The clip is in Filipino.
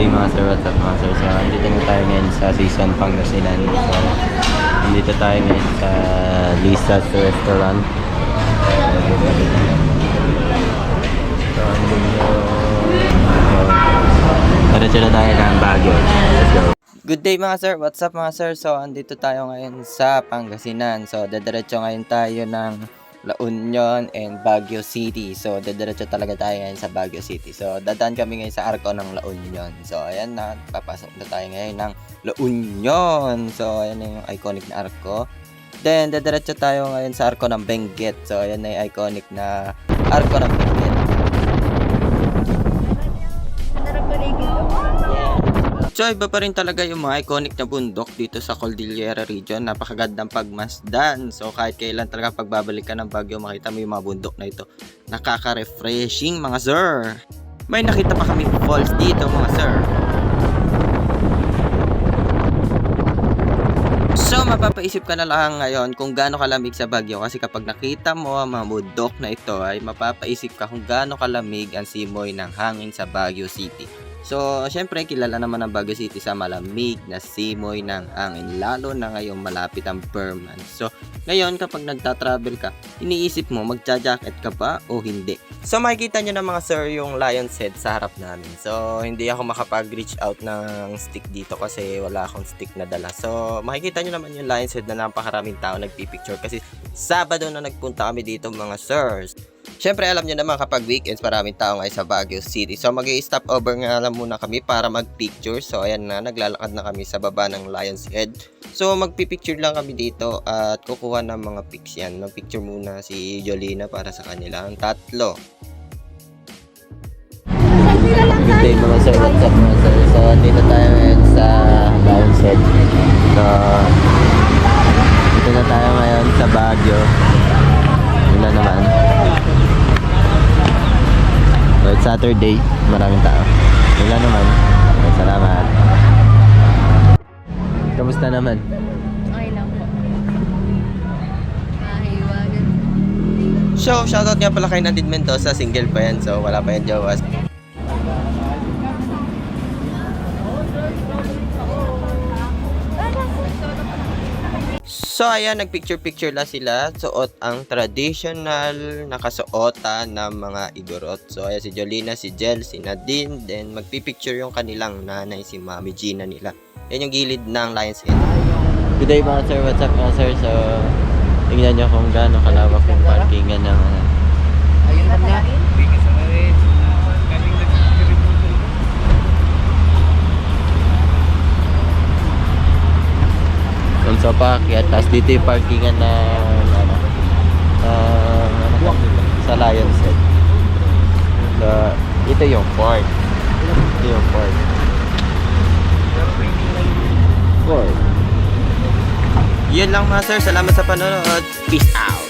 mga sir, what's up mga sir? So, andito na tayo ngayon sa Season Pangasinan. So, andito tayo ngayon sa Lisa's Restaurant. So, andito na tayo ng Baguio. Let's go. Good day mga sir, what's up mga sir? So, andito tayo ngayon sa Pangasinan. So, dediretso ngayon tayo ng La Union and Baguio City. So, dediretso talaga tayo ngayon sa Baguio City. So, dadaan kami ngayon sa Arco ng La Union. So, ayan na, papasok na tayo ngayon ng La Union. So, ayan na yung iconic na Arco. Then, dediretso tayo ngayon sa Arco ng Benguet. So, ayan na yung iconic na Arco ng Benguet. So, iba pa rin talaga yung mga iconic na bundok dito sa Cordillera region. Napakagandang pagmasdan. So, kahit kailan talaga pagbabalik ka ng Baguio, makita mo yung mga bundok na ito. Nakaka-refreshing mga sir. May nakita pa kami falls dito mga sir. So, mapapaisip ka na lang ngayon kung gaano kalamig sa Baguio. Kasi kapag nakita mo ang mga bundok na ito, ay mapapaisip ka kung gaano kalamig ang simoy ng hangin sa Baguio City. So, syempre, kilala naman ang Baguio City sa malamig na simoy ng hangin, lalo na ngayong malapit ang Burman. So, ngayon, kapag nagta-travel ka, iniisip mo, magja-jacket ka ba o hindi? So, makikita nyo na mga sir yung lion's head sa harap namin. So, hindi ako makapag-reach out ng stick dito kasi wala akong stick na dala. So, makikita nyo naman yung lion's head na napakaraming tao nagpipicture kasi Sabado na nagpunta kami dito mga sirs. Siyempre alam nyo naman kapag weekends maraming tao ngayon sa Baguio City. So mag-i-stop over nga lang muna kami para mag-picture. So ayan na, naglalakad na kami sa baba ng Lion's Head. So magpipicture lang kami dito at kukuha ng mga pics yan. Mag-picture muna si Jolina para sa kanilang tatlo. Good day mga sir, what's up mga sir? So dito tayo ngayon sa Lion's Head. So dito na tayo ngayon sa Baguio. Yun na naman. So it's Saturday, maraming tao. Wala naman. Okay, salamat. Kamusta naman? Okay lang po. Mahiwagan. So, shoutout nga pala kay Nadine Mendoza, single pa yan. So, wala pa yan jowa. So ayan, nagpicture-picture lang sila. Suot ang traditional nakasuotan ng mga igorot. So ayan si Jolina, si Jel, si Nadine. Then magpipicture yung kanilang nanay, si Mami Gina nila. Yan yung gilid ng Lion's Head. Good day mga sir, what's up mga sir? So tingnan nyo kung gaano kalawak yung parkingan ng ayun na. so paakyat, tapos dito yung parkingan na sa Lion's Head. So ito yung park. Ito yung park. Yun lang mga sir, salamat sa panonood. Peace out.